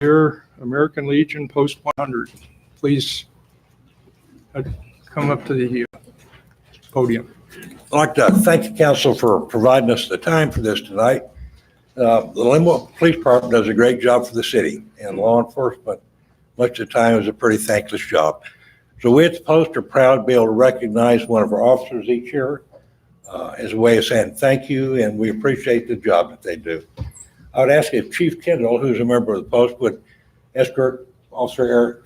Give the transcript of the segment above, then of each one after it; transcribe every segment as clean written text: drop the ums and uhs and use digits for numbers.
Year, American Legion, Post 100. Please come up to the podium. I'd like to thank the council for providing us the time for this tonight. The Lemoore Police Department does a great job for the city, and law enforcement, much of the time, is a pretty thankless job. So we at the Post are proud to be able to recognize one of our officers each year as a way of saying thank you, and we appreciate the job that they do. I would ask if Chief Kendall, who's a member of the Post, would escort Officer Eric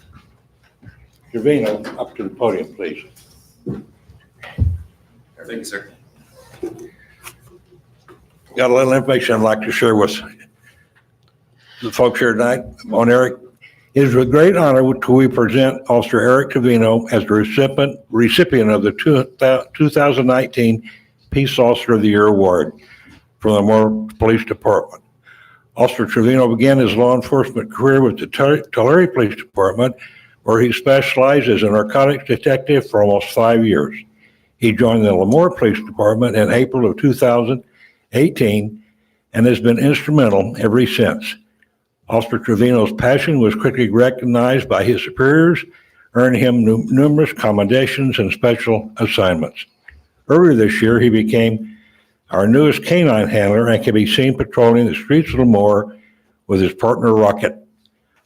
Trevino up to the podium, please. Thank you, sir. Got a little information I'd like to share with the folks here tonight on Eric. It is with great honor we present Officer Eric Trevino as the recipient of the 2019 Peace Officer of the Year Award from the Lemoore Police Department. Officer Trevino began his law enforcement career with the Tulare Police Department, where he specialized as a narcotics detective for almost 5 years. He joined the Lemoore Police Department in April of 2018 and has been instrumental ever since. Officer Trevino's passion was quickly recognized by his superiors, earning him numerous commendations and special assignments. Earlier this year, he became our newest canine handler and can be seen patrolling the streets of Lemoore with his partner Rocket.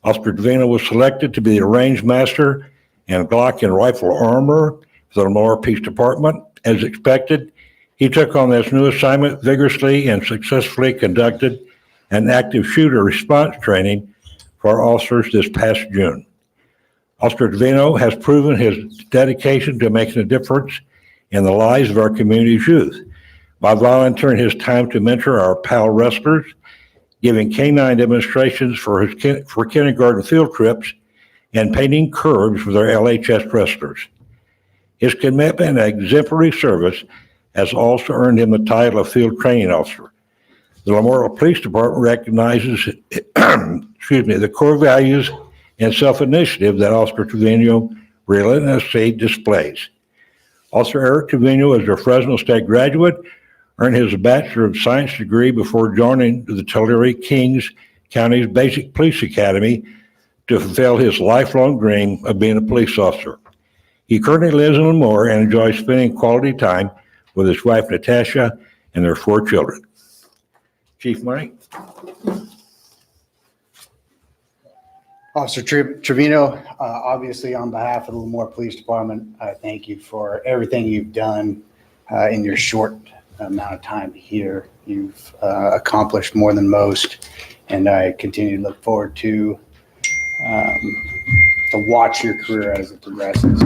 Officer Trevino was selected to be the range master and Glock and rifle armorer for the Lemoore Police Department. As expected, he took on this new assignment vigorously and successfully conducted an active shooter response training for our officers this past June. Officer Trevino has proven his dedication to making a difference in the lives of our community's youth by volunteering his time to mentor our PAL wrestlers, giving canine demonstrations for kindergarten field trips, and painting curbs with our LHS wrestlers. His commitment and exemplary service has also earned him the title of Field Training Officer. The Lemoore Police Department recognizes the core values and self-initiative that Officer Trevino relentlessly displays. Officer Eric Trevino is a Fresno State graduate, earned his Bachelor of Science degree before joining the Tulare Kings County's Basic Police Academy to fulfill his lifelong dream of being a police officer. He currently lives in Lemoore and enjoys spending quality time with his wife, Natasha, and their 4 children. Chief Money. Officer Trevino, obviously on behalf of the Lemoore Police Department, I thank you for everything you've done in your short amount of time here. You've accomplished more than most, and I continue to look forward to watch your career as it progresses.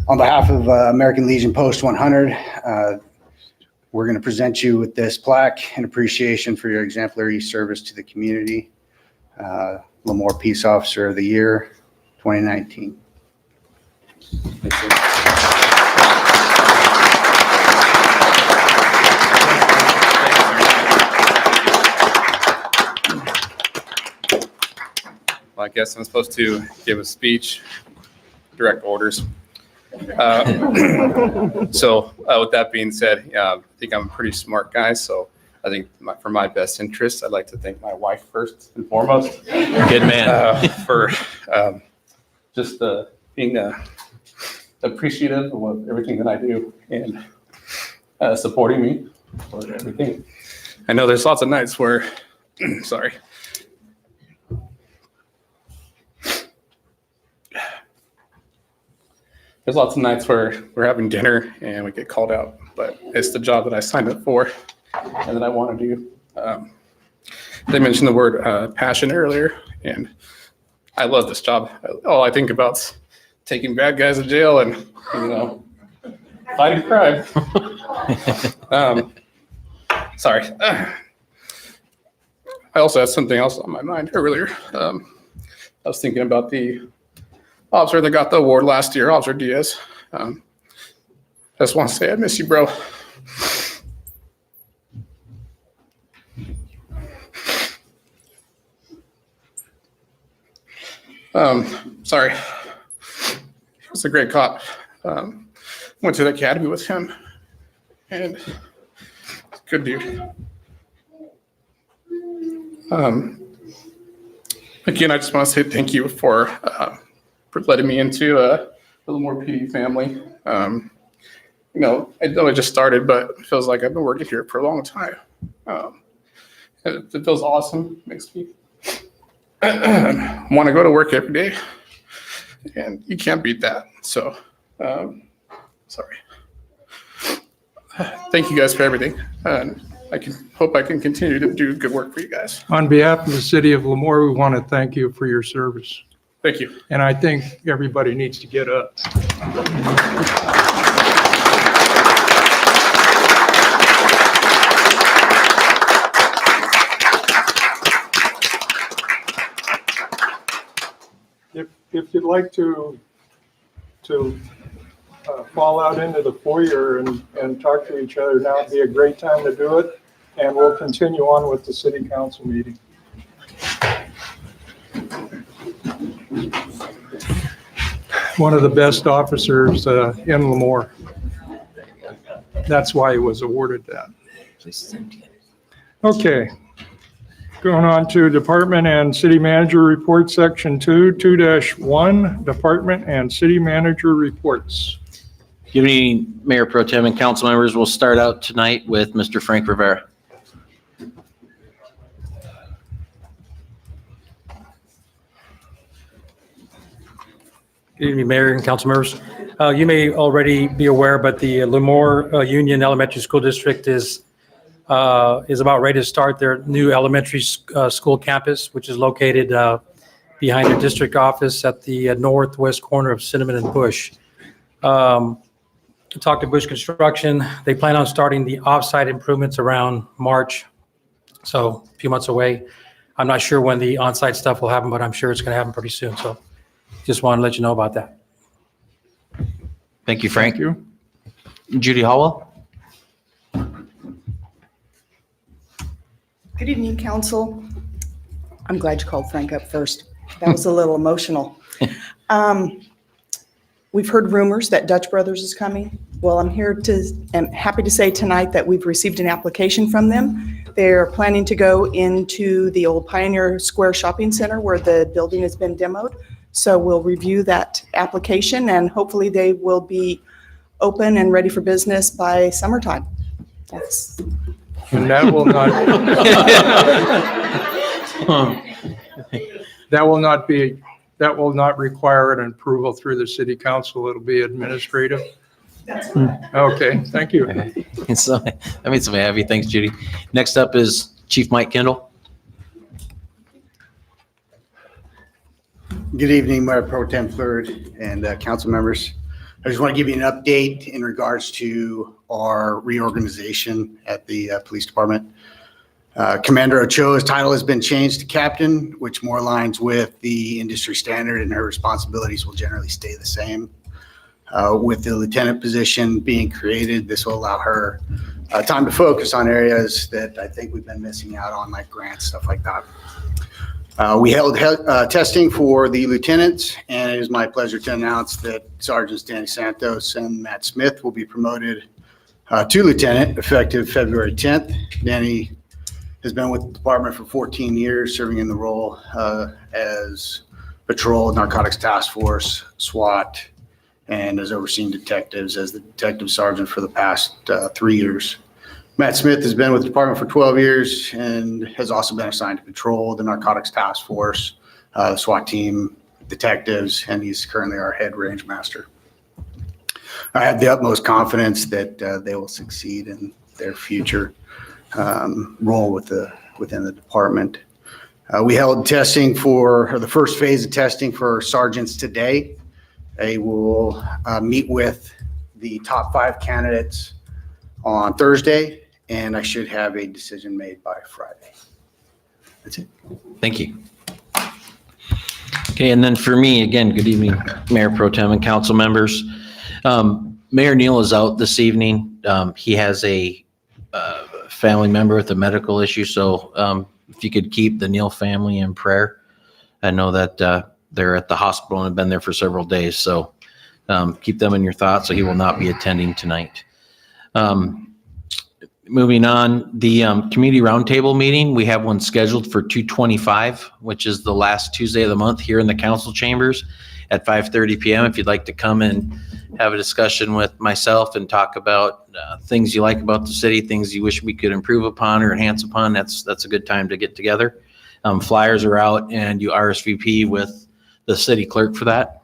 On behalf of American Legion Post 100, we're going to present you with this plaque in appreciation for your exemplary service to the community. Lemoore Peace Officer of the Year, 2019. Well, I guess I'm supposed to give a speech, direct orders. So with that being said, I think I'm a pretty smart guy. So I think for my best interest, I'd like to thank my wife first and foremost. Good man. For just being appreciative of everything that I do and supporting me for everything. I know there's lots of nights where, sorry. There's lots of nights where we're having dinner and we get called out, but it's the job that I signed up for and that I want to do. They mentioned the word passion earlier, and I love this job. All I think about is taking bad guys to jail and, fighting crime. Sorry. I also had something else on my mind earlier. I was thinking about the officer that got the award last year, Officer Diaz. I just want to say I miss you, bro. Sorry. He was a great cop. Went to the academy with him, and good dude. Again, I just want to say thank you for letting me into the Lemoore PD family. I know I just started, but it feels like I've been working here for a long time. It feels awesome. Makes me want to go to work every day, and you can't beat that. So, sorry. Thank you guys for everything, and I hope I can continue to do good work for you guys. On behalf of the city of Lemoore, we want to thank you for your service. Thank you. And I think everybody needs to get up. If you'd like to fall out into the foyer and talk to each other, now would be a great time to do it. And we'll continue on with the city council meeting. One of the best officers in Lemoore. That's why he was awarded that. Okay. Going on to Department and City Manager Report, Section 2, 2-1, Department and City Manager Reports. Good evening, Mayor Pro Tem and council members. We'll start out tonight with Mr. Frank Rivera. Good evening, Mayor and council members. You may already be aware, but the Lemoore Union Elementary School District is about ready to start their new elementary school campus, which is located behind their district office at the northwest corner of Cinnamon and Bush. Talked to Bush Construction. They plan on starting the offsite improvements around March, so a few months away. I'm not sure when the onsite stuff will happen, but I'm sure it's going to happen pretty soon. So just wanted to let you know about that. Thank you, Frank. Thank you. Judy Hallwell. Good evening, council. I'm glad you called Frank up first. That was a little emotional. We've heard rumors that Dutch Brothers is coming. Well, I'm happy to say tonight that we've received an application from them. They're planning to go into the old Pioneer Square Shopping Center where the building has been demoed. So we'll review that application and hopefully they will be open and ready for business by summertime. That's And that will not, that will not require an approval through the city council. It'll be administrative. Okay, thank you. So, that means I'm happy. Thanks, Judy. Next up is Chief Mike Kendall. Good evening, Mayor Pro Tem Fleury and council members. I just want to give you an update in regards to our reorganization at the police department. Commander Ochoa's title has been changed to captain, which more aligns with the industry standard, and her responsibilities will generally stay the same. With the lieutenant position being created, this will allow her time to focus on areas that I think we've been missing out on, like grants, stuff like that. We held testing for the lieutenants, and it is my pleasure to announce that Sergeants Danny Santos and Matt Smith will be promoted to lieutenant effective February 10th. Danny has been with the department for 14 years, serving in the role as Patrol, Narcotics Task Force, SWAT, and has overseen detectives as the detective sergeant for the past 3 years. Matt Smith has been with the department for 12 years and has also been assigned to Patrol, the Narcotics Task Force, the SWAT team, detectives, and he's currently our head range master. I have the utmost confidence that they will succeed in their future role within the department. We held testing for the first phase of testing for sergeants today. They will meet with the top 5 candidates on Thursday, and I should have a decision made by Friday. That's it. Thank you. Okay, and then for me, again, good evening, Mayor Pro Tem and council members. Mayor Neal is out this evening. He has a family member with a medical issue, so if you could keep the Neal family in prayer. I know that they're at the hospital and have been there for several days, so keep them in your thoughts. So he will not be attending tonight. Moving on, the community roundtable meeting, we have one scheduled for 2/25, which is the last Tuesday of the month here in the council chambers at 5:30 PM. If you'd like to come and have a discussion with myself and talk about things you like about the city, things you wish we could improve upon or enhance upon, that's a good time to get together. Flyers are out and you RSVP with the city clerk for that.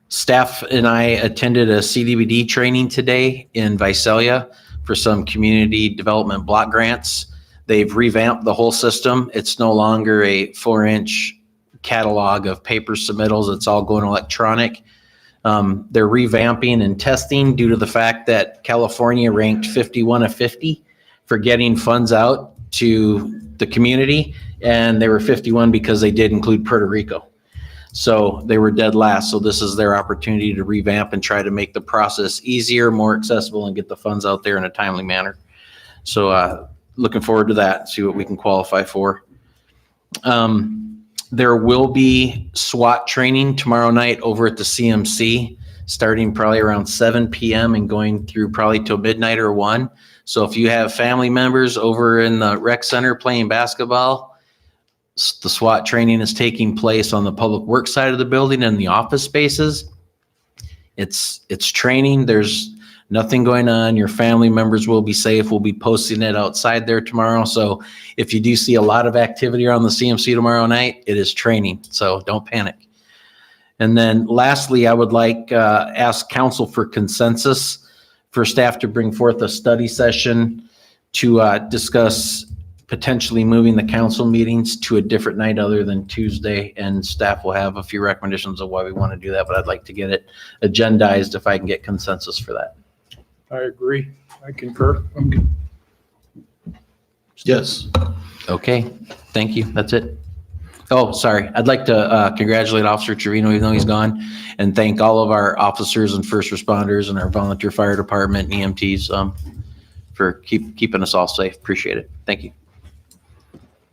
Staff and I attended a CDBD training today in Visalia for some community development block grants. They've revamped the whole system. It's no longer a 4-inch catalog of paper submittals. It's all going electronic. They're revamping and testing due to the fact that California ranked 51 of 50 for getting funds out to the community, and they were 51 because they did include Puerto Rico. So they were dead last. So this is their opportunity to revamp and try to make the process easier, more accessible, and get the funds out there in a timely manner. So looking forward to that, see what we can qualify for. There will be SWAT training tomorrow night over at the CMC, starting probably around 7 PM and going through probably till midnight or 1. So if you have family members over in the rec center playing basketball, the SWAT training is taking place on the public works side of the building and the office spaces. It's training. There's nothing going on. Your family members will be safe. We'll be posting it outside there tomorrow. So if you do see a lot of activity around the CMC tomorrow night, it is training. So don't panic. And then lastly, I would like ask council for consensus for staff to bring forth a study session to discuss potentially moving the council meetings to a different night other than Tuesday, and staff will have a few recommendations of why we want to do that, but I'd like to get it agendized if I can get consensus for that. I agree. I concur. Yes. Okay, thank you. That's it. Oh, sorry. I'd like to congratulate Officer Trevino, even though he's gone, and thank all of our officers and first responders and our volunteer fire department and EMTs for keeping us all safe. Appreciate it. Thank you.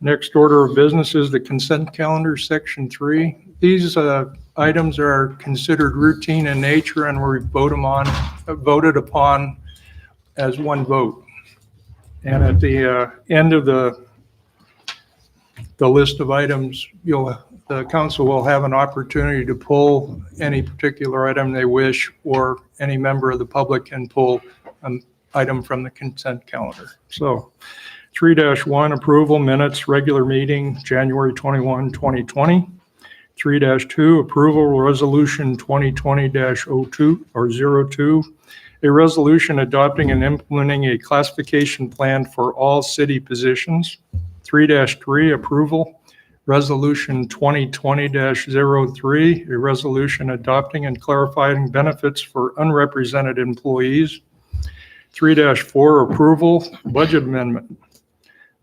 Next order of business is the consent calendar, section 3. These items are considered routine in nature and were voted upon as one vote. And at the end of the list of items, the council will have an opportunity to pull any particular item they wish, or any member of the public can pull an item from the consent calendar. So 3-1, approval minutes, regular meeting, January 21, 2020. 3-2, approval resolution 2020-02 or 02, a resolution adopting and implementing a classification plan for all city positions. 3-3, approval resolution 2020-03, a resolution adopting and clarifying benefits for unrepresented employees. 3-4, approval budget amendment.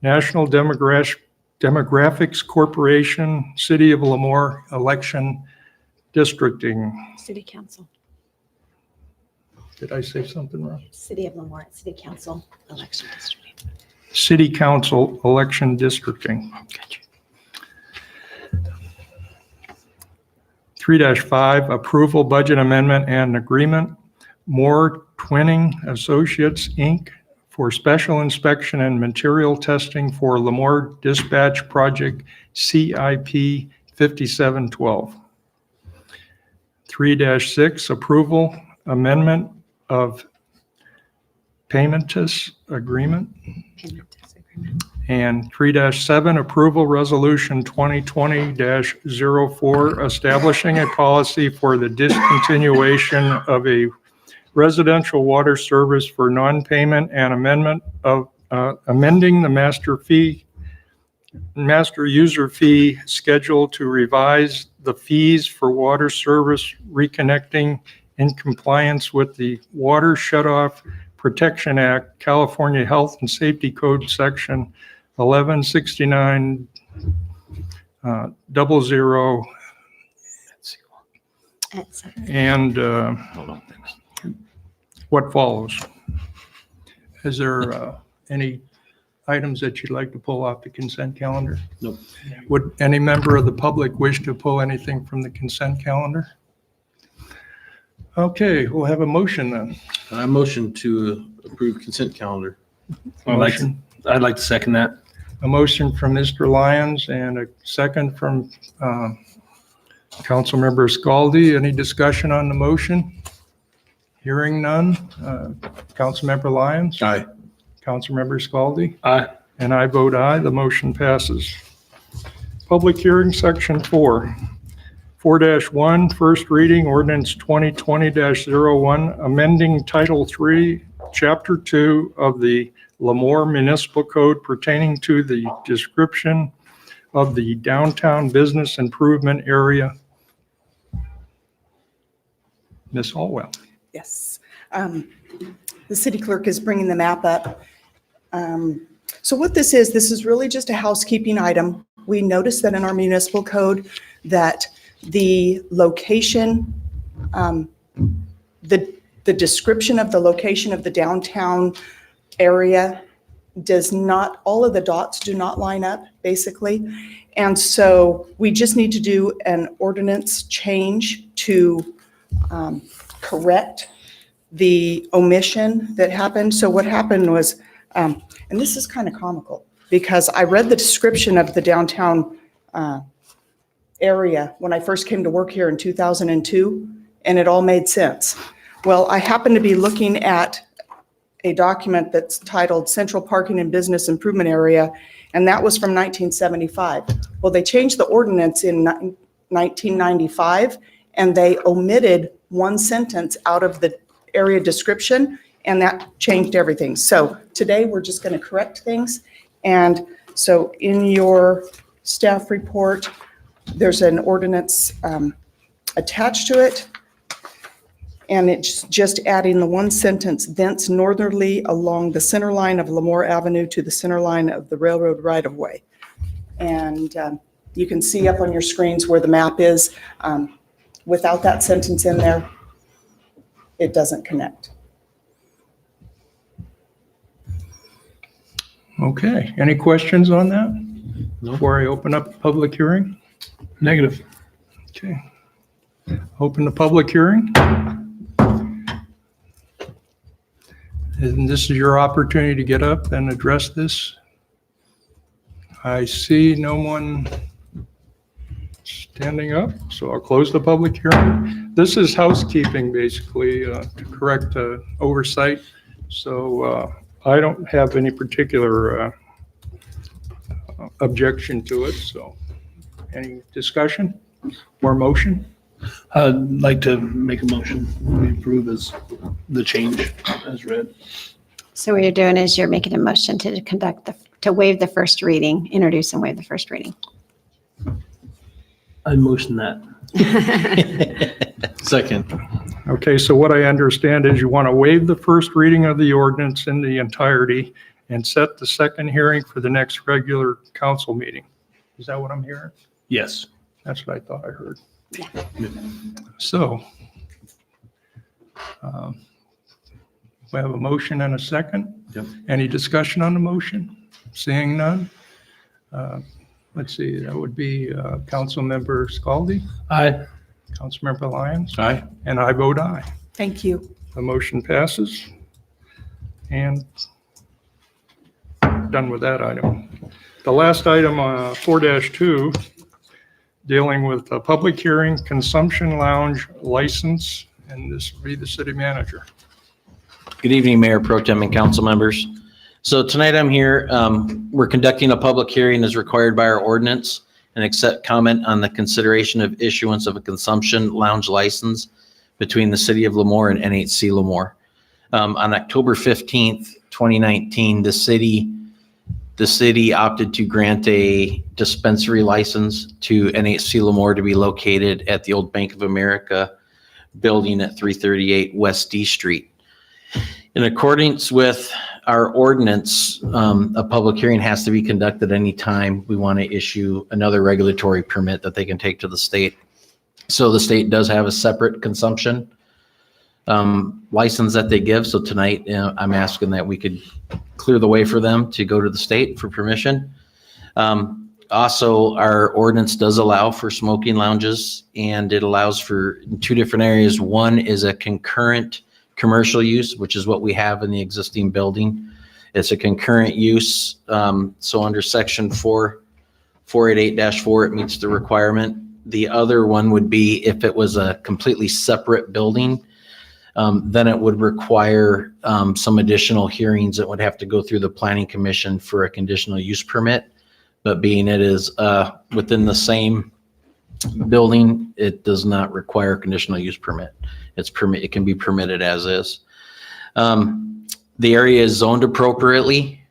National Demographics Corporation, City of Lemoore election districting. City Council, Did I say something wrong? City of Lemoore, City Council, election district. City Council election districting. Gotcha. 3-5, approval budget amendment and agreement. Moore Twinning Associates, Inc., for special inspection and material testing for Lemoore Dispatch Project CIP 5712. 3-6, approval amendment of paymentus agreement. And 3-7, approval resolution 2020-04, establishing a policy for the discontinuation of a residential water service for non-payment and amendment of amending the master user fee schedule to revise the fees for water service reconnecting in compliance with the Water Shutoff Protection Act, California Health and Safety Code Section 1169 00 and Hold on. what follows. Is there any items that you'd like to pull off the consent calendar? Nope. Would any member of the public wish to pull anything from the consent calendar? Okay, we'll have a motion then. I motion to approve consent calendar. Motion. I'd like to second that. A motion from Mr. Lyons and a second from Councilmember Scaldi. Any discussion on the motion? Hearing none. Councilmember Lyons? Aye. Councilmember Scaldi? Aye. And I vote aye. The motion passes. Public hearing, section 4. 4-1, first reading, ordinance 2020-01, amending Title 3, Chapter 2 of the Lemoore Municipal Code pertaining to the description of the downtown business improvement area. Ms. Hallwell. Yes. The city clerk is bringing the map up. So what this is really just a housekeeping item. We noticed that in our municipal code that the location, the description of the location of the downtown area does not, all of the dots do not line up, basically. And so we just need to do an ordinance change to correct the omission that happened. So what happened was, and this is kind of comical, because I read the description of the downtown area when I first came to work here in 2002, and it all made sense. Well, I happened to be looking at a document that's titled Central Parking and Business Improvement Area, and that was from 1975. Well, they changed the ordinance in 1995, and they omitted one sentence out of the area description, and that changed everything. So today, we're just going to correct things. And so in your staff report, there's an ordinance attached to it, and it's just adding the one sentence, thence northerly along the center line of Lemoore Avenue to the center line of the railroad right-of-way. And you can see up on your screens where the map is. Without that sentence in there, it doesn't connect. Okay, any questions on that? No. Before I open up the public hearing? Negative. Okay. Open the public hearing. And this is your opportunity to get up and address this. I see no one standing up, so I'll close the public hearing. This is housekeeping, basically, to correct oversight. So I don't have any particular objection to it, so any discussion or motion? I'd like to make a motion. We approve as the change as read. So what you're doing is you're making a motion to to waive the first reading, introduce and waive the first reading. I motion that. Second. Okay, so what I understand is you want to waive the first reading of the ordinance in the entirety and set the second hearing for the next regular council meeting. Is that what I'm hearing? Yes. That's what I thought I heard. Yeah. So, we have a motion and a second. Yep. Any discussion on the motion? Seeing none? Let's see, that would be Councilmember Scaldi, Aye. Councilmember Lyons, Aye. and I vote aye. Thank you. The motion passes. And done with that item. The last item, 4-2, dealing with a public hearing, consumption lounge license, and this will be the city manager. Good evening, Mayor Pro Tem and council members. So tonight I'm here, we're conducting a public hearing as required by our ordinance and accept comment on the consideration of issuance of a consumption lounge license between the city of Lemoore and NHC Lemoore. On October 15th, 2019, the city opted to grant a dispensary license to NHC Lemoore to be located at the old Bank of America building at 338 West D Street. In accordance with our ordinance, a public hearing has to be conducted anytime we want to issue another regulatory permit that they can take to the state. So the state does have a separate consumption license that they give. So tonight, I'm asking that we could clear the way for them to go to the state for permission. Also, our ordinance does allow for smoking lounges, and it allows for two different areas. One is a concurrent commercial use, which is what we have in the existing building. It's a concurrent use. So under section 488-4, it meets the requirement. The other one would be if it was a completely separate building, then it would require some additional hearings that would have to go through the planning commission for a conditional use permit. But being it is within the same building, it does not require a conditional use permit. It can be permitted as is. The area is zoned appropriately.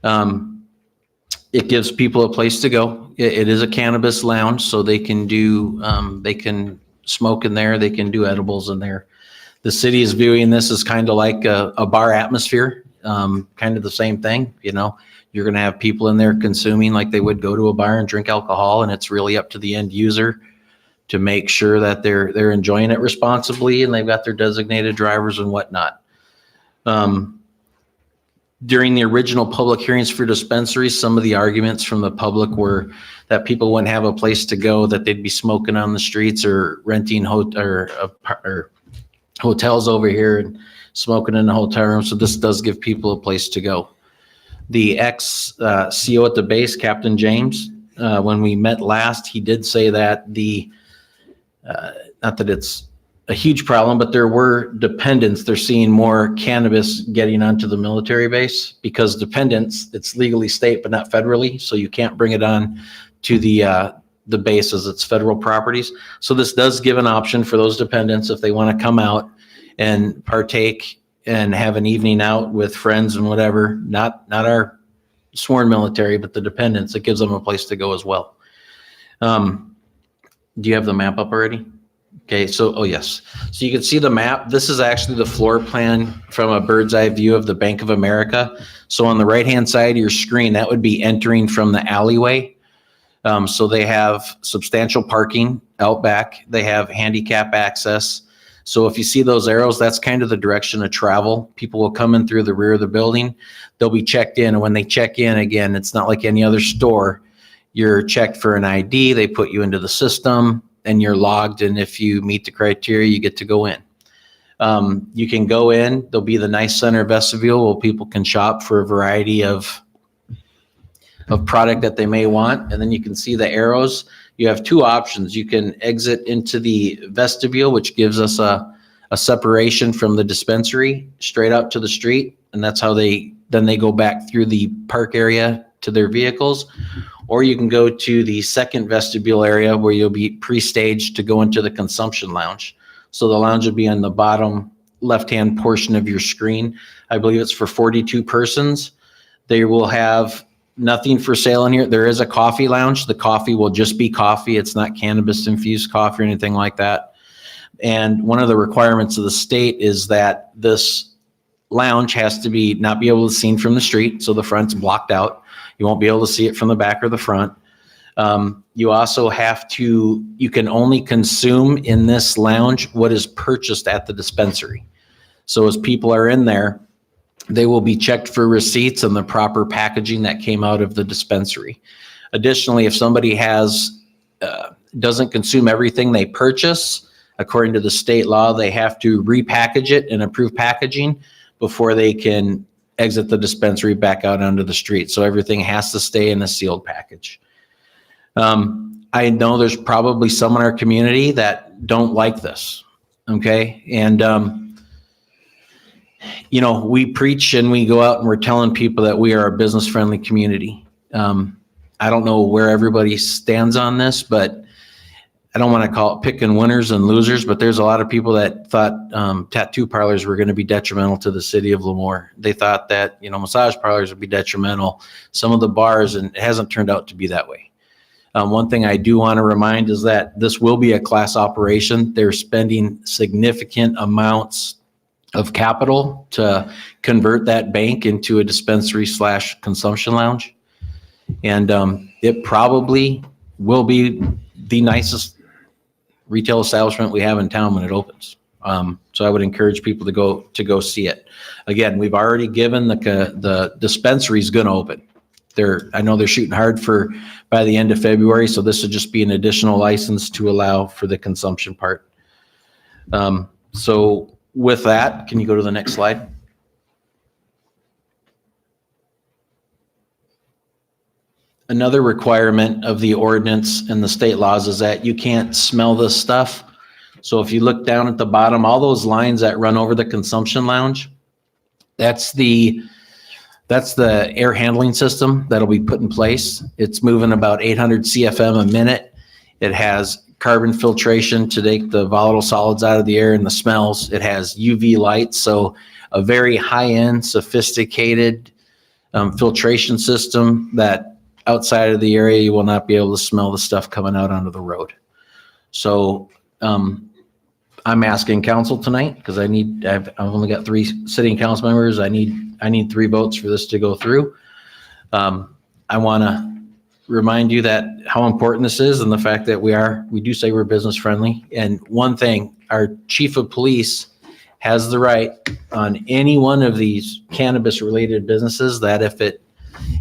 It gives people a place to go. It is a cannabis lounge, so they can they can smoke in there, they can do edibles in there. The city is viewing this as kind of like a bar atmosphere, kind of the same thing. You know, you're going to have people in there consuming like they would go to a bar and drink alcohol, and it's really up to the end user to make sure that they're enjoying it responsibly and they've got their designated drivers and whatnot. During the original public hearings for dispensaries, some of the arguments from the public were that people wouldn't have a place to go, that they'd be smoking on the streets or renting hotels over here and smoking in the hotel room. So this does give people a place to go. The ex-CO at the base, Captain James, when we met last, he did say that not that it's a huge problem, but there were dependents. They're seeing more cannabis getting onto the military base because dependents, it's legally state, but not federally. So you can't bring it on to the bases. It's federal properties. So this does give an option for those dependents if they want to come out and partake and have an evening out with friends and whatever, not our sworn military, but the dependents. It gives them a place to go as well. Do you have the map up already? Okay, so, oh yes. So you can see the map. This is actually the floor plan from a bird's eye view of the Bank of America. So on the right-hand side of your screen, that would be entering from the alleyway. So they have substantial parking out back. They have handicap access. So if you see those arrows, that's kind of the direction of travel. People will come in through the rear of the building. They'll be checked in. And when they check in, again, it's not like any other store. You're checked for an ID. They put you into the system and you're logged. And if you meet the criteria, you get to go in. You can go in. There'll be the nice center vestibule where people can shop for a variety of product that they may want. And then you can see the arrows. You have two options. You can exit into the vestibule, which gives us a separation from the dispensary straight out to the street. And that's how they go back through the park area to their vehicles. Or you can go to the second vestibule area where you'll be pre-staged to go into the consumption lounge. So the lounge will be on the bottom left-hand portion of your screen. I believe it's for 42 persons. They will have nothing for sale in here. There is a coffee lounge. The coffee will just be coffee. It's not cannabis infused coffee or anything like that. And one of the requirements of the state is that this lounge has to not be able to be seen from the street. So the front's blocked out. You won't be able to see it from the back or the front. You also you can only consume in this lounge what is purchased at the dispensary. So as people are in there, they will be checked for receipts and the proper packaging that came out of the dispensary. Additionally, if somebody doesn't consume everything they purchase, according to the state law, they have to repackage it in approved packaging before they can exit the dispensary back out onto the street. So everything has to stay in a sealed package. I know there's probably some in our community that don't like this. Okay. And, we preach and we go out and we're telling people that we are a business friendly community. I don't know where everybody stands on this, but I don't want to call it picking winners and losers, but there's a lot of people that thought tattoo parlors were going to be detrimental to the city of Lemoore. They thought that, massage parlors would be detrimental, some of the bars, and it hasn't turned out to be that way. One thing I do want to remind is that this will be a class operation. They're spending significant amounts of capital to convert that bank into a dispensary / consumption lounge. And it probably will be the nicest retail establishment we have in town when it opens. So I would encourage people to go see it. Again, we've already given the dispensary is going to open. I know they're shooting hard for by the end of February, so this would just be an additional license to allow for the consumption part. So with that, can you go to the next slide? Another requirement of the ordinance and the state laws is that you can't smell this stuff. So if you look down at the bottom, all those lines that run over the consumption lounge, that's the air handling system that'll be put in place. It's moving about 800 CFM a minute. It has carbon filtration to take the volatile solids out of the air and the smells. It has UV lights, so a very high-end, sophisticated filtration system that outside of the area, you will not be able to smell the stuff coming out onto the road. So I'm asking council tonight, because I've only got 3 sitting council members. I need 3 votes for this to go through. I want to remind you that how important this is, and the fact that we do say we're business friendly. And one thing, our chief of police has the right on any one of these cannabis related businesses that if it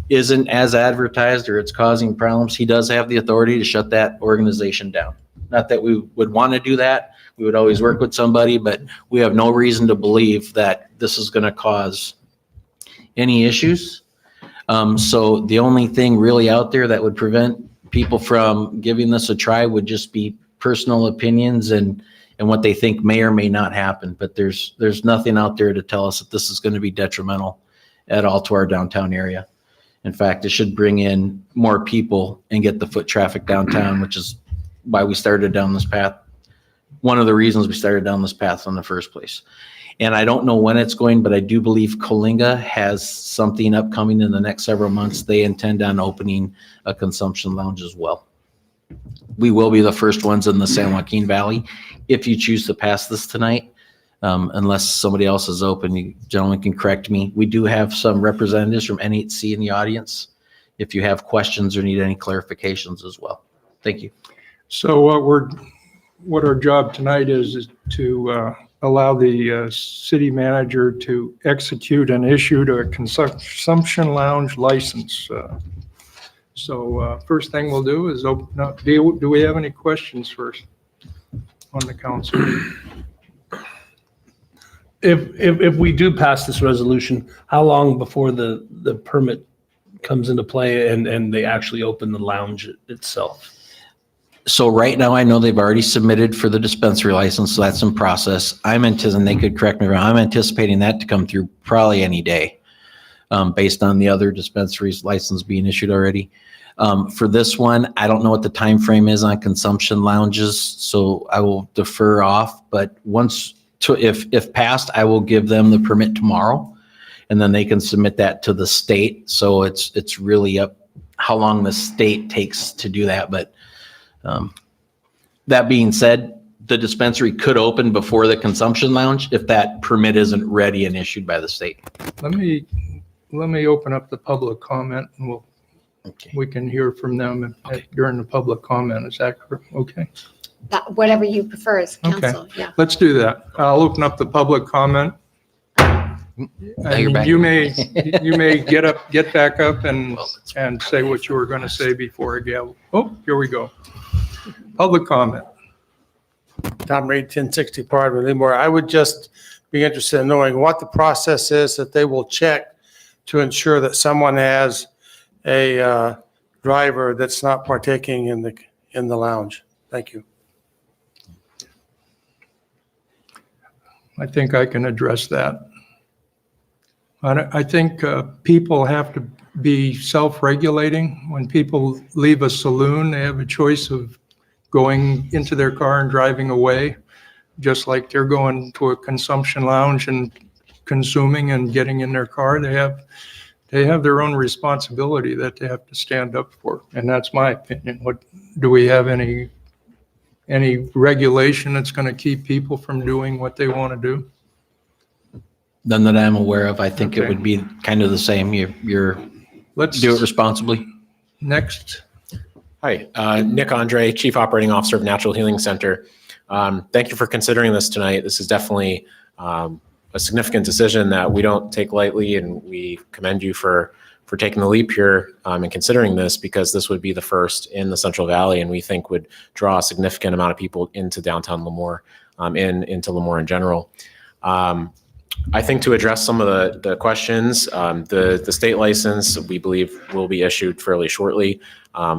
isn't as advertised or it's causing problems, he does have the authority to shut that organization down. Not that we would want to do that. We would always work with somebody, but we have no reason to believe that this is going to cause any issues. So the only thing really out there that would prevent people from giving this a try would just be personal opinions and what they think may or may not happen. But there's nothing out there to tell us that this is going to be detrimental at all to our downtown area. In fact, it should bring in more people and get the foot traffic downtown, which is why we started down this path. One of the reasons we started down this path in the first place. And I don't know when it's going, but I do believe Coalinga has something upcoming in the next several months. They intend on opening a consumption lounge as well. We will be the first ones in the San Joaquin Valley. If you choose to pass this tonight, unless somebody else is open, you gentlemen can correct me. We do have some representatives from NHC in the audience if you have questions or need any clarifications as well. Thank you. So what our job tonight is to allow the city manager to execute and issue a consumption lounge license. So first thing we'll do is open up. Do we have any questions first on the council? If we do pass this resolution, how long before the permit comes into play and they actually open the lounge itself? So right now, I know they've already submitted for the dispensary license, so that's in process. And they could correct me if I'm anticipating that to come through probably any day, based on the other dispensaries license being issued already. For this one, I don't know what the time frame is on consumption lounges, so I will defer off. But if passed, I will give them the permit tomorrow, and then they can submit that to the state. So it's really up how long the state takes to do that, but. That being said, the dispensary could open before the consumption lounge if that permit isn't ready and issued by the state. Let me open up the public comment and we can hear from them during the public comment. Is that correct? Okay. Whatever you prefer as council, yeah. Let's do that. I'll open up the public comment. Now you're back. You may get back up and say what you were going to say before I gavel. Oh, here we go. Public comment. Tom Reed, 1060 Broadway, Lemoore. I would just be interested in knowing what the process is that they will check to ensure that someone has a driver that's not partaking in the lounge. Thank you. I think I can address that. I think people have to be self-regulating. When people leave a saloon, they have a choice of going into their car and driving away, just like they're going to a consumption lounge and consuming and getting in their car. They have their own responsibility that they have to stand up for, and that's my opinion. Do we have any regulation that's going to keep people from doing what they want to do? None that I'm aware of. I think Okay. it would be kind of the same. Let's Do it responsibly. Next. Hi, Nick Andre, Chief Operating Officer of Natural Healing Center. Thank you for considering this tonight. This is definitely a significant decision that we don't take lightly, and we commend you for for taking the leap here and considering this, because this would be the first in the Central Valley, and we think would draw a significant amount of people into downtown Lemoore, into Lemoore in general. I think to address some of the questions, the state license, we believe, will be issued fairly shortly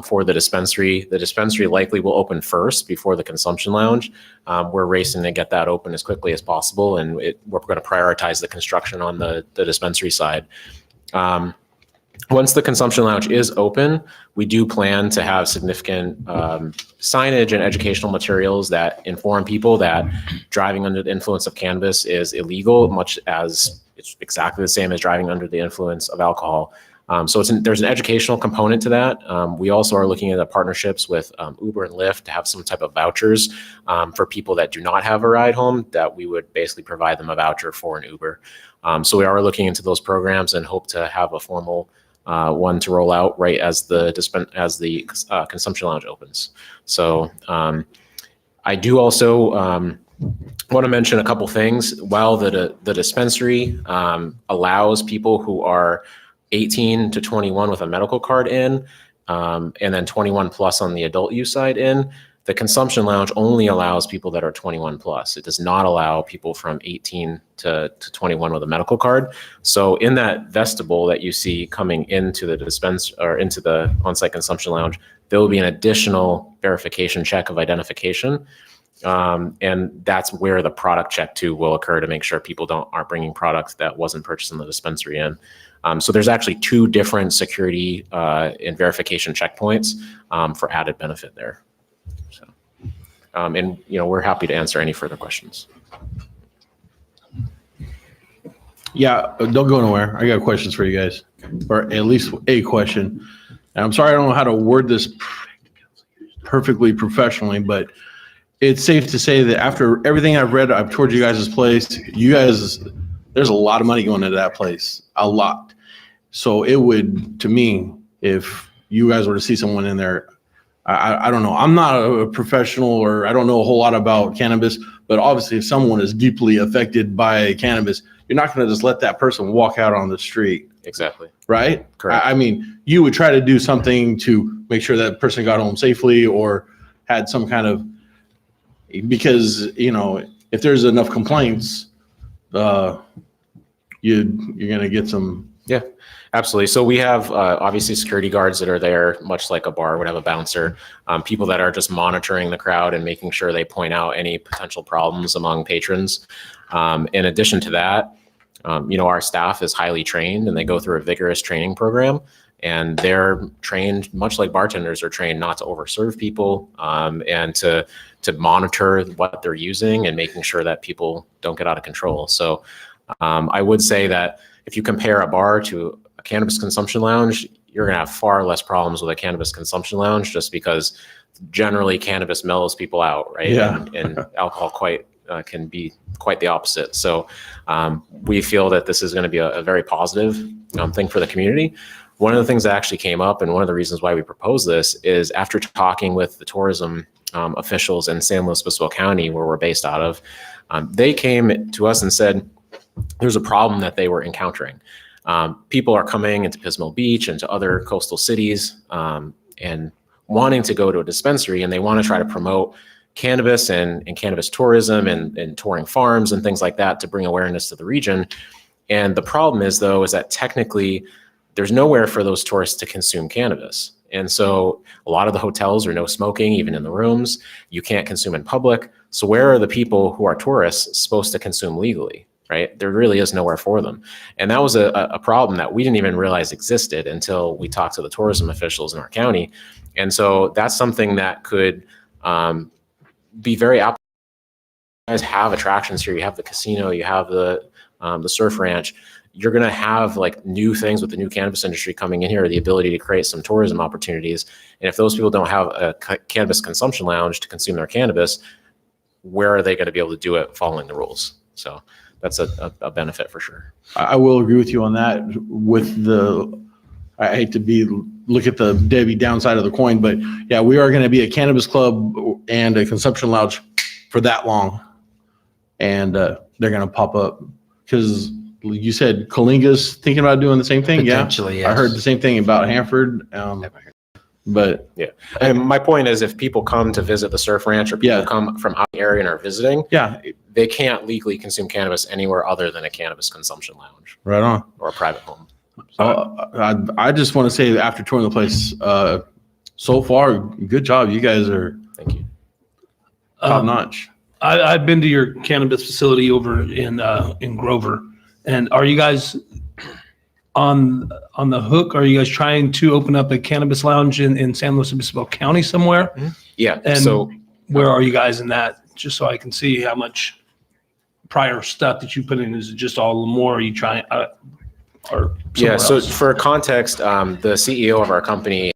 for the dispensary. The dispensary likely will open first before the consumption lounge. We're racing to get that open as quickly as possible, and we're going to prioritize the construction on the dispensary side. Once the consumption lounge is open, we do plan to have significant signage and educational materials that inform people that driving under the influence of cannabis is illegal, much as it's exactly the same as driving under the influence of alcohol. So there's an educational component to that. We also are looking at partnerships with Uber and Lyft to have some type of vouchers for people that do not have a ride home, that we would basically provide them a voucher for an Uber. So we are looking into those programs and hope to have a formal one to roll out right as the consumption lounge opens. So I do also want to mention a couple things. While the dispensary allows people who are 18 to 21 with a medical card in, and then 21 plus on the adult use side in, the consumption lounge only allows people that are 21 plus. It does not allow people from 18 to 21 with a medical card. So in that vestibule that you see coming into the into the on-site consumption lounge, there will be an additional verification check of identification. And that's where the product check too will occur to make sure people aren't bringing products that wasn't purchased in the dispensary in. So there's actually two different security and verification checkpoints for added benefit there. So, and we're happy to answer any further questions. Yeah, don't go nowhere. I got questions for you guys, or at least a question. And I'm sorry I don't know how to word this perfectly professionally, but it's safe to say that after everything I've read, I've toured you guys' place. There's a lot of money going into that place, a lot. So it would, to me, if you guys were to see someone in there, I don't know. I'm not a professional, or I don't know a whole lot about cannabis, but obviously if someone is deeply affected by cannabis, you're not going to just let that person walk out on the street. Exactly. Right? Correct. I mean, you would try to do something to make sure that person got home safely or had some kind of, because, if there's enough complaints, you're going to get some. Yeah, absolutely. So we have obviously security guards that are there, much like a bar would have a bouncer, people that are just monitoring the crowd and making sure they point out any potential problems among patrons. In addition to that, our staff is highly trained and they go through a vigorous training program, and they're trained much like bartenders are trained not to overserve people and to monitor what they're using and making sure that people don't get out of control. So I would say that if you compare a bar to a cannabis consumption lounge, you're going to have far less problems with a cannabis consumption lounge, just because generally cannabis mellows people out, right? Yeah. And alcohol can be quite the opposite. So we feel that this is going to be a very positive thing for the community. One of the things that actually came up, and one of the reasons why we proposed this, is after talking with the tourism officials in San Luis Obispo County, where we're based out of, they came to us and said there's a problem that they were encountering. People are coming into Pismo Beach and to other coastal cities and wanting to go to a dispensary, and they want to try to promote cannabis and cannabis tourism and touring farms and things like that to bring awareness to the region. And the problem is that technically there's nowhere for those tourists to consume cannabis. And so a lot of the hotels are no smoking, even in the rooms. You can't consume in public. So where are the people who are tourists supposed to consume legally, right? There really is nowhere for them. And that was a problem that we didn't even realize existed until we talked to the tourism officials in our county. And so that's something that could be very applicable. You guys have attractions here. You have the casino, you have the surf ranch. You're going to have like new things with the new cannabis industry coming in here, the ability to create some tourism opportunities. And if those people don't have a cannabis consumption lounge to consume their cannabis, where are they going to be able to do it following the rules? So that's a benefit for sure. I will agree with you on that. I hate to look at the Debbie downside of the coin, but yeah, we are going to be a cannabis club and a consumption lounge for that long. And they're going to pop up because you said Kalinga's thinking about doing the same thing? Yeah. Potentially, I heard yes. the same thing about Hanford. But Yeah. And my point is, if people come to visit the surf ranch or people Yeah. come from out the area and are visiting, yeah, they can't legally consume cannabis anywhere other than a cannabis consumption lounge right on. or a private home. I just want to say after touring the place, so far, good job. You guys are Thank you. top notch. I've been to your cannabis facility over in Grover, and are you guys on the hook? Are you guys trying to open up a cannabis lounge in San Luis Obispo County somewhere? Yeah. And So where are you guys in that? Just so I can see how much prior stuff that you put in. Is it just all Lemoore? Or are you trying or yeah. somewhere So else? for context, the CEO of our company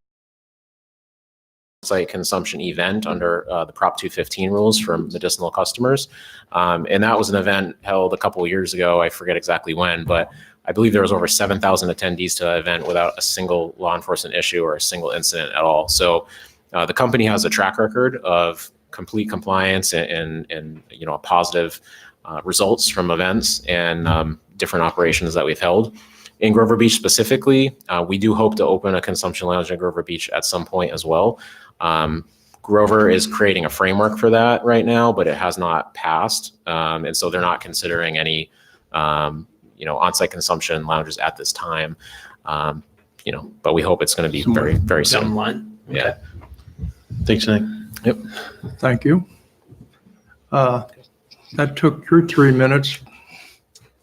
site consumption event under the Prop 215 rules for medicinal customers. And that was an event held a couple of years ago. I forget exactly when, but I believe there was over 7,000 attendees to the event without a single law enforcement issue or a single incident at all. So the company has a track record of complete compliance and positive results from events and different operations that we've held. In Grover Beach specifically, we do hope to open a consumption lounge in Grover Beach at some point as well. Grover is creating a framework for that right now, but it has not passed. And so they're not considering any, on-site consumption lounges at this time. But we hope it's going to be very, very Down the soon. line. Yeah. Thanks, Nick. Yep. Thank you. That took your 3 minutes.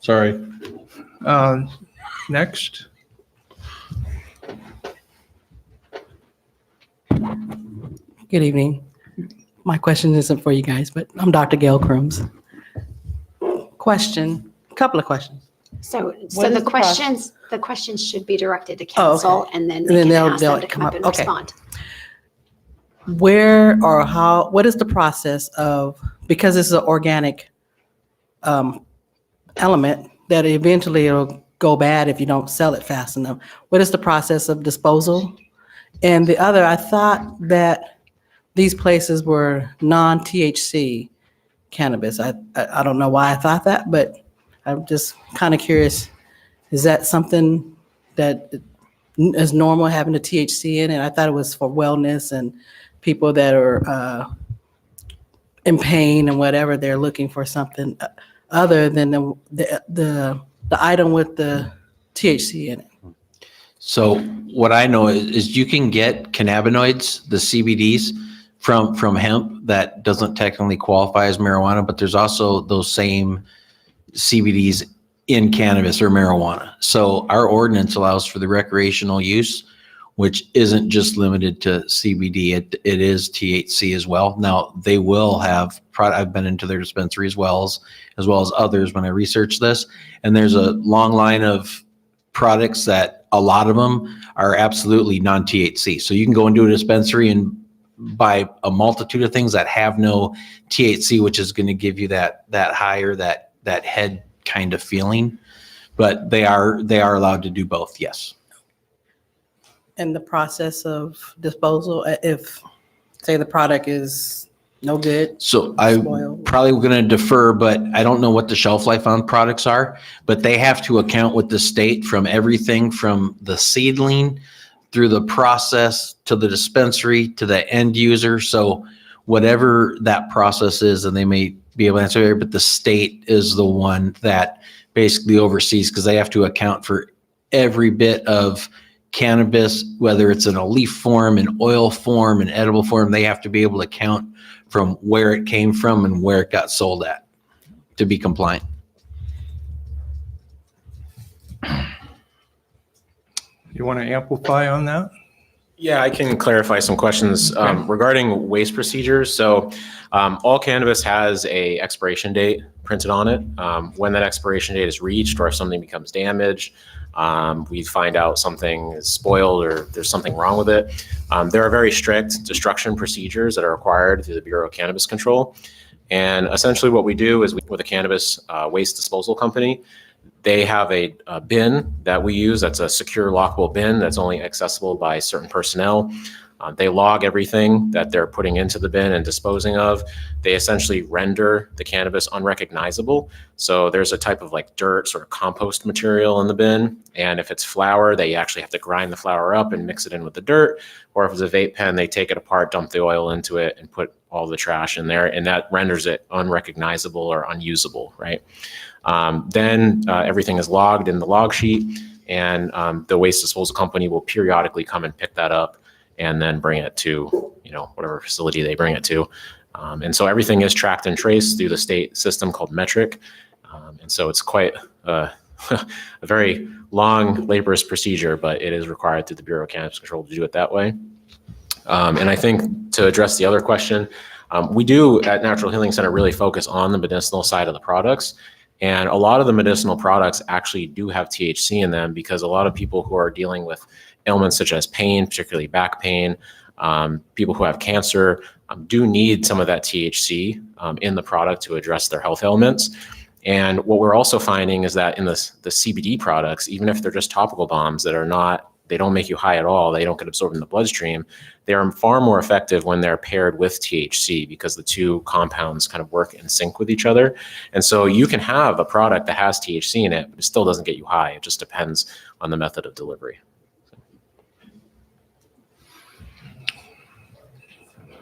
Sorry. Next. Good evening. My question isn't for you guys, but I'm Dr. Gail Crooms. Couple of questions. So What is the questions should be directed to Oh, okay. council, and then And we then can they'll- ask them they'll to come come up. up and Okay. respond. What is the process of, because this is an organic element, that eventually it'll go bad if you don't sell it fast enough. What is the process of disposal? And the other, I thought that these places were non-THC cannabis. I don't know why I thought that, but I'm just kind of curious. Is that something that is normal, having the THC in it? I thought it was for wellness and people that are in pain and whatever, they're looking for something other than the item with the THC in it. So what I know is you can get cannabinoids, the CBDs, from hemp that doesn't technically qualify as marijuana, but there's also those same CBDs in cannabis or marijuana. So our ordinance allows for the recreational use, which isn't just limited to CBD. It is THC as well. Now they will have I've been into their dispensary as well as others when I researched this, and there's a long line of products that a lot of them are absolutely non-THC. So you can go into a dispensary and buy a multitude of things that have no THC, which is going to give you that high or that head kind of feeling. But they are allowed to do both. Yes. And the process of disposal, if, say, the product is no good? So I'm Spoiled. probably going to defer, but I don't know what the shelf life on products are, but they have to account with the state from everything from the seedling through the process to the dispensary to the end user. So whatever that process is, and they may be able to answer it, but the state is the one that basically oversees, because they have to account for every bit of cannabis, whether it's in a leaf form, an oil form, an edible form. They have to be able to count from where it came from and where it got sold at to be compliant. You want to amplify on that? Yeah, I can clarify some questions regarding waste procedures. So all cannabis has a expiration date printed on it. When that expiration date is reached, or if something becomes damaged, we find out something is spoiled or there's something wrong with it. There are very strict destruction procedures that are required through the Bureau of Cannabis Control. And essentially what we do is with a cannabis waste disposal company, they have a bin that we use that's a secure lockable bin that's only accessible by certain personnel. They log everything that they're putting into the bin and disposing of. They essentially render the cannabis unrecognizable. So there's a type of like dirt, sort of compost material in the bin. And if it's flour, they actually have to grind the flour up and mix it in with the dirt. Or if it's a vape pen, they take it apart, dump the oil into it, and put all the trash in there. And that renders it unrecognizable or unusable, right? Then everything is logged in the log sheet, and the waste disposal company will periodically come and pick that up and then bring it to, whatever facility they bring it to. And so everything is tracked and traced through the state system called Metric. And so it's quite a very long, laborious procedure, but it is required through the Bureau of Cannabis Control to do it that way. And I think to address the other question, we do at Natural Healing Center really focus on the medicinal side of the products. And a lot of the medicinal products actually do have THC in them, because a lot of people who are dealing with ailments such as pain, particularly back pain, people who have cancer, do need some of that THC in the product to address their health ailments. And what we're also finding is that in the CBD products, even if they're just topical bombs that are not, they don't make you high at all, they don't get absorbed in the bloodstream, they are far more effective when they're paired with THC, because the two compounds kind of work in sync with each other. And so you can have a product that has THC in it, but it still doesn't get you high. It just depends on the method of delivery.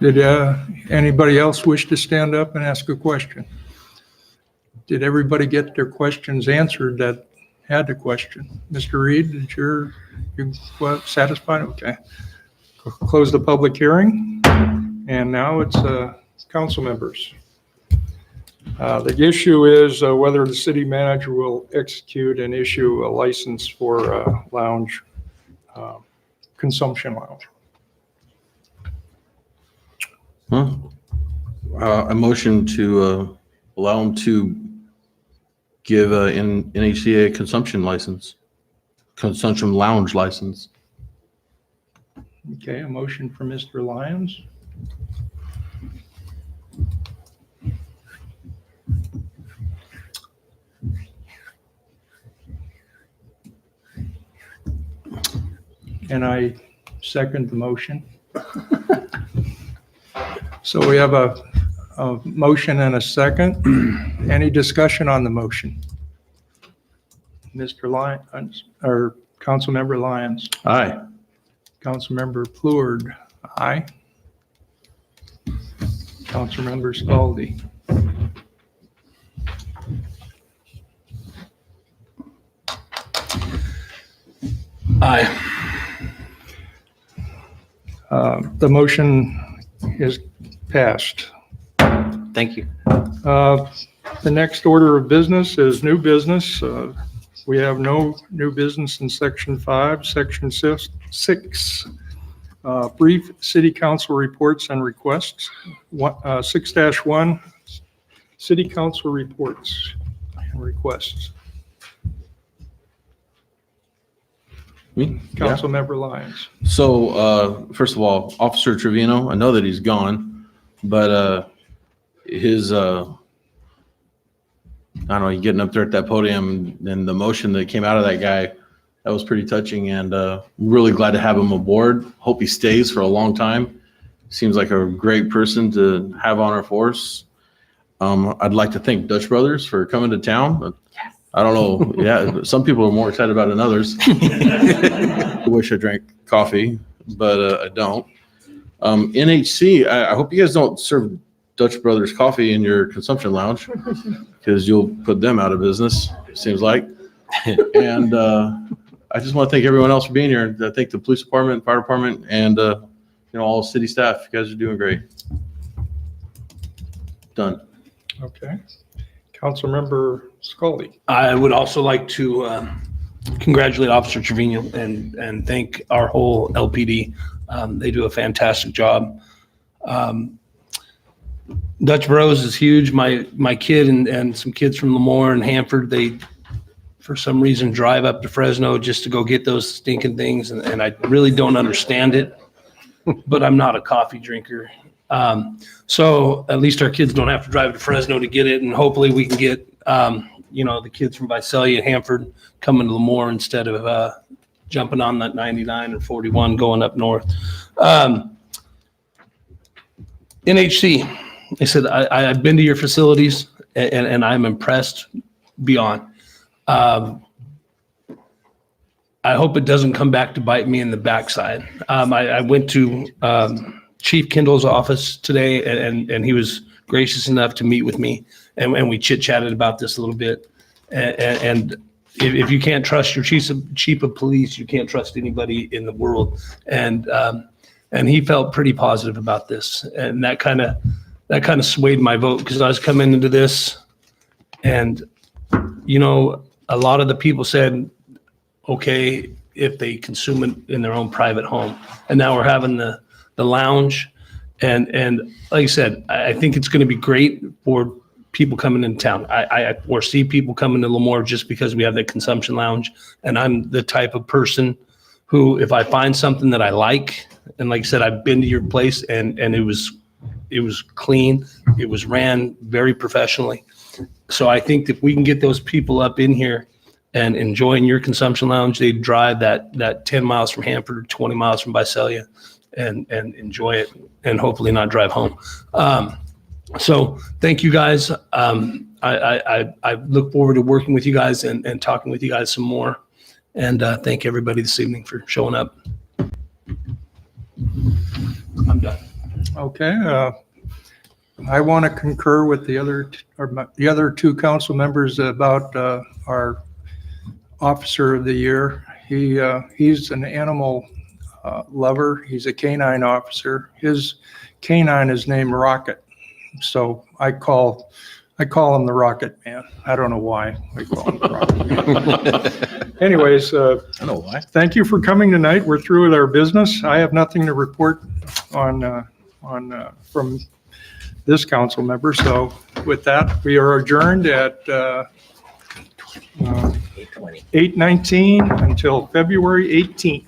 Did anybody else wish to stand up and ask a question? Did everybody get their questions answered that had the question? Mr. Reed, you satisfied? Okay. Close the public hearing. And now it's council members. The issue is whether the city manager will execute and issue a license for lounge, consumption lounge. A motion to allow them to give NHCA a consumption lounge license. Okay, a motion for Mr. Lyons. And I second the motion. So we have a motion and a second. Any discussion on the motion? Mr. Lyons, or Councilmember Lyons? Aye. Councilmember Pleward, aye. Councilmember Spaldy. Aye. The motion is passed. Thank you. The next order of business is new business. We have no new business in section 5, section 6. Brief city council reports and requests. 6-1, city council reports and requests. Me? Councilmember Lyons. So, first of all, Officer Trevino, I know that he's gone, but his, I don't know, getting up there at that podium and the emotion that came out of that guy, that was pretty touching, and really glad to have him aboard. Hope he stays for a long time. Seems like a great person to have on our force. I'd like to thank Dutch Brothers for coming to town. I don't know. Yeah, some people are more excited about it than others. I wish I drank coffee, but I don't. NHC, I hope you guys don't serve Dutch Brothers coffee in your consumption lounge, because you'll put them out of business, it seems like. And I just want to thank everyone else for being here. I thank the police department, fire department, and all city staff. You guys are doing great. Done. Okay. Councilmember Scully. I would also like to congratulate Officer Trevino and thank our whole LPD. They do a fantastic job. Dutch Bros is huge. My kid and some kids from Lemoore and Hanford, they, for some reason, drive up to Fresno just to go get those stinking things. And I really don't understand it, but I'm not a coffee drinker. So at least our kids don't have to drive to Fresno to get it. And hopefully we can get, the kids from Visalia and Hanford coming to Lemoore instead of jumping on that 99 or 41 going up north. NHC, they said, I've been to your facilities and I'm impressed beyond. I hope it doesn't come back to bite me in the backside. I went to Chief Kendall's office today and he was gracious enough to meet with me and we chit-chatted about this a little bit. And if you can't trust your chief of police, you can't trust anybody in the world. And he felt pretty positive about this. And that kind of swayed my vote because I was coming into this and, you know, a lot of the people said, okay, if they consume it in their own private home. And now we're having the lounge. And like I said, I think it's going to be great for people coming into town. I foresee people coming to Lemoore just because we have that consumption lounge. And I'm the type of person who, if I find something that I like, and like I said, I've been to your place and it was clean. It was ran very professionally. So I think if we can get those people up in here and enjoying your consumption lounge, they drive that 10 miles from Hanford or 20 miles from Visalia and enjoy it and hopefully not drive home. So thank you guys. I look forward to working with you guys and talking with you guys some more. And thank everybody this evening for showing up. I'm done. Okay. I want to concur with the other two council members about our officer of the year. He's an animal lover. He's a canine officer. His canine is named Rocket. So I call him the Rocket Man. I don't know why I call him the Rocket Man. Anyways, I know why. thank you for coming tonight. We're through with our business. I have nothing to report on from this council member. So with that, we are adjourned at 8:19 until February 18th.